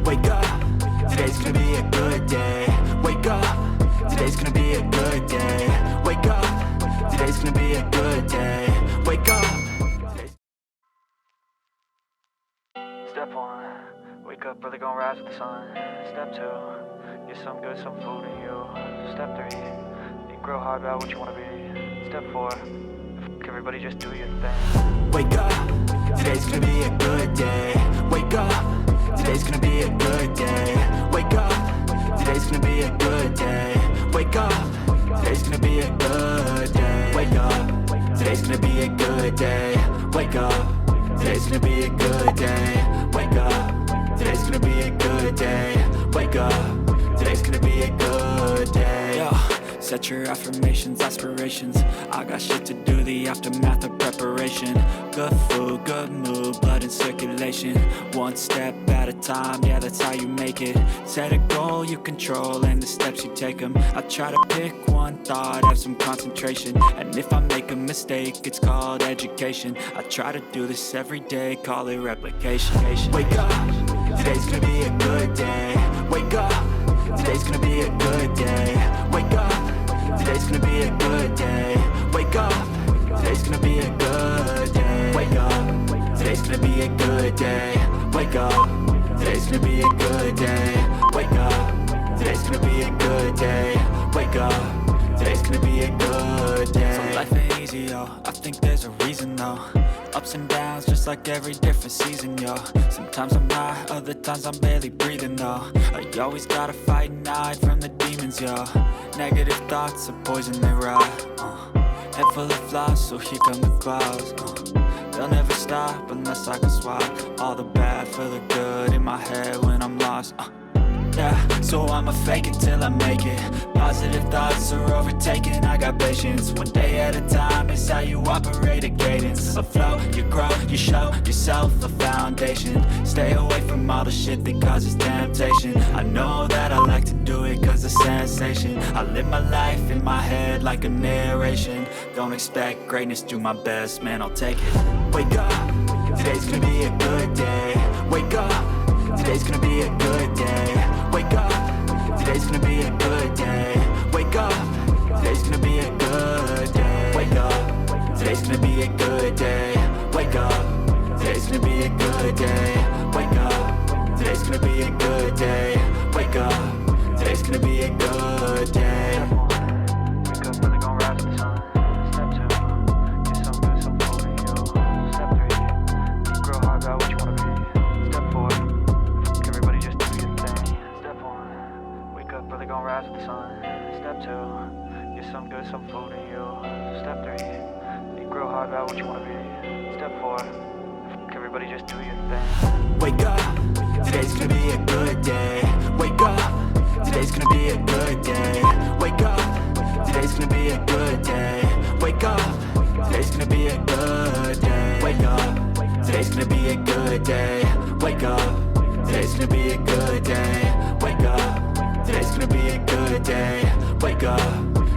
Wake up, today's gonna be a good day. Wake up, today's gonna be a good day. Wake up, today's gonna be a good day. Wake up. Step 1, wake up, really gonna rise with the sun. Step 2, get some good, some food in you. Step 3, think real hard about what you wanna be. Step 4, everybody just do your thing. Wake up, today's gonna be a good day. Wake up, today's gonna be a good day. Wake up, today's gonna be a good day. Wake up, today's gonna be a good day. Wake up, today's gonna be a good day. Wake up, today's gonna be a good day. Wake up, today's gonna be a good day. Wake up, today's gonna be a good day. Yo, set your affirmations, aspirations. I got shit to do, the aftermath of preparation. Good food, good mood, blood in circulation. One step at a time, yeah, that's how you make it. Set a goal you control and the steps you take them. I try to pick one thought, have some concentration. And if I make a mistake, it's called education. I try to do this every day, call it replication. Wake up, today's gonna be a good day. Wake up, today's gonna be a good day. Wake up, today's gonna be a good day. Wake up, today's gonna be a good day. Wake up, today's gonna be a good day. Wake up, today's gonna be a good day. Wake up, today's gonna be a good day. Wake up, today's gonna be a good day. So life ain't easy, yo, I think there's a reason though. Ups and downs, just like every different season, yo. Sometimes I'm high, other times I'm barely breathing, though. You always gotta fight and hide from the demons, yo. Negative thoughts are poison, they rot. Head full of flies, so here come the clouds. They'll never stop unless I can swap all the bad for the good in my head when I'm lost. Yeah, so I'ma fake it till I make it. Positive thoughts are overtaken, I got patience. One day at a time is how you operate a cadence. A flow, you grow, you show yourself a foundation. Stay away from all the shit that causes temptation. I know that I like to do it cause it's sensation. I live my life in my head like a narration. Don't expect greatness, do my best, man, I'll take it. Wake up, today's gonna be a good day. Wake up, today's gonna be a good day. Wake up, today's gonna be a good day. Wake up, today's gonna be a good day. Wake up, today's gonna be a good day. Wake up, today's gonna be a good day. Wake up, today's gonna be a good day. Wake up, today's gonna be a good day. Wake up, really gonna rise with the sun. Step 2, get some good, some food in you. Step 3, think real hard about what you wanna be. Step 4, everybody just do your thing. Step 1, wake up, really gonna rise with the sun. Step 2, get some good, some food in you. Step 3, think real hard about what you wanna be. Step 4, everybody just do your thing. Wake up, today's gonna be a good day. Wake up, today's gonna be a good day. Wake up, today's gonna be a good day. Wake up, today's gonna be a good day. Wake up, today's gonna be a good day. Wake up, today's gonna be a good day. Wake up, today's gonna be a good day. Wake up,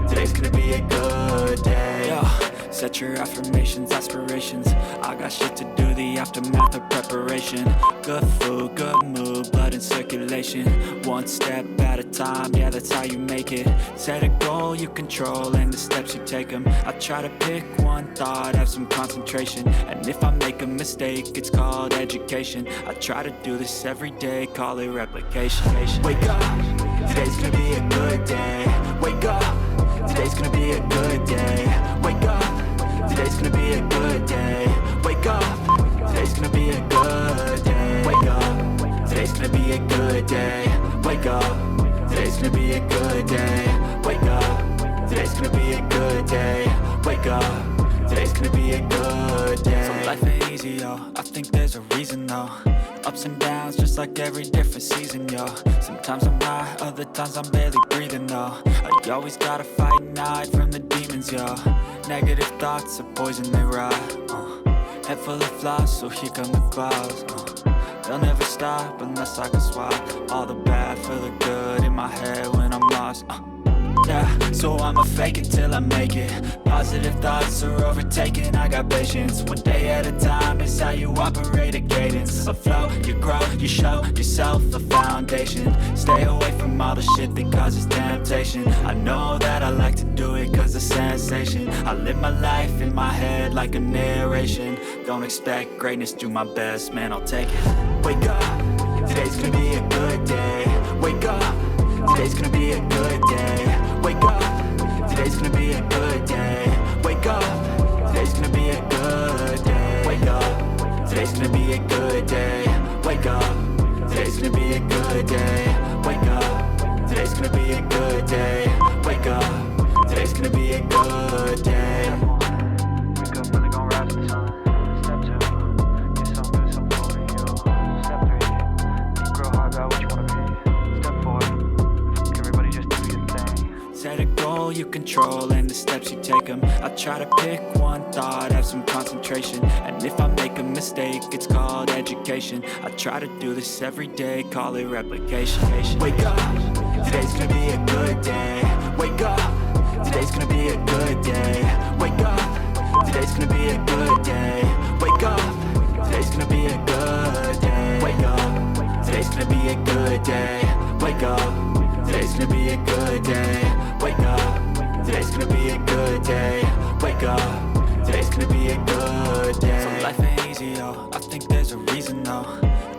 today's gonna be a good day. Yo, set your affirmations, aspirations. I got shit to do, the aftermath of preparation. Good food, good mood, blood in circulation. One step at a time, yeah, that's how you make it. Set a goal you control and the steps you take them. I try to pick one thought, have some concentration. And if I make a mistake, it's called education. I try to do this every day, call it replication. Wake up, today's gonna be a good day. Wake up, today's gonna be a good day. Wake up, today's gonna be a good day. Wake up, today's gonna be a good day. Wake up, today's gonna be a good day. Wake up, today's gonna be a good day. Wake up, today's gonna be a good day. Wake up, today's gonna be a good day. So life ain't easy, yo, I think there's a reason though. Ups and downs, just like every different season, yo. Sometimes I'm high, other times I'm barely breathing, though. You always gotta fight and hide from the demons, yo. Negative thoughts are poison, they rot. Head full of flies, so here come the clouds. They'll never stop unless I can swap all the bad for the good in my head when I'm lost. Yeah, so I'ma fake it till I make it. Positive thoughts are overtaken, I got patience. One day at a time is how you operate a cadence. A flow, you grow, you show yourself a foundation. Stay away from all the shit that causes temptation. I know that I like to do it cause of sensation. I live my life in my head like a narration. Don't expect greatness, do my best, man, I'll take it. Wake up, today's gonna be a good day. Wake up, today's gonna be a good day. Wake up, today's gonna be a good day. Wake up, today's gonna be a good day. Wake up, today's gonna be a good day. Wake up, today's gonna be a good day. Wake up, today's gonna be a good day. Wake up, today's gonna be a good day. Wake up, really gon' rise with the sun. Step 2, get some good, some flow to you. Step 3, think real hard about what you wanna be. Step 4, everybody just do your thing. Set a goal you control and the steps you take them. I try to pick one thought, have some concentration. And if I make a mistake, it's called education. I try to do this every day, call it replication. Wake up, today's gonna be a good day. Wake up, today's gonna be a good day. Wake up, today's gonna be a good day. Wake up, today's gonna be a good day. Wake up, today's gonna be a good day. Wake up, today's gonna be a good day. Wake up, today's gonna be a good day. Wake up, today's gonna be a good day. So life ain't easy, yo, I think there's a reason, though.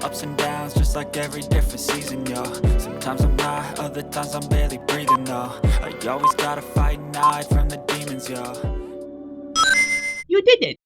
Ups and downs, just like every different season, yo. Sometimes I'm high, other times I'm barely breathing, though. I always gotta fight and hide from the demons, yo. You did it!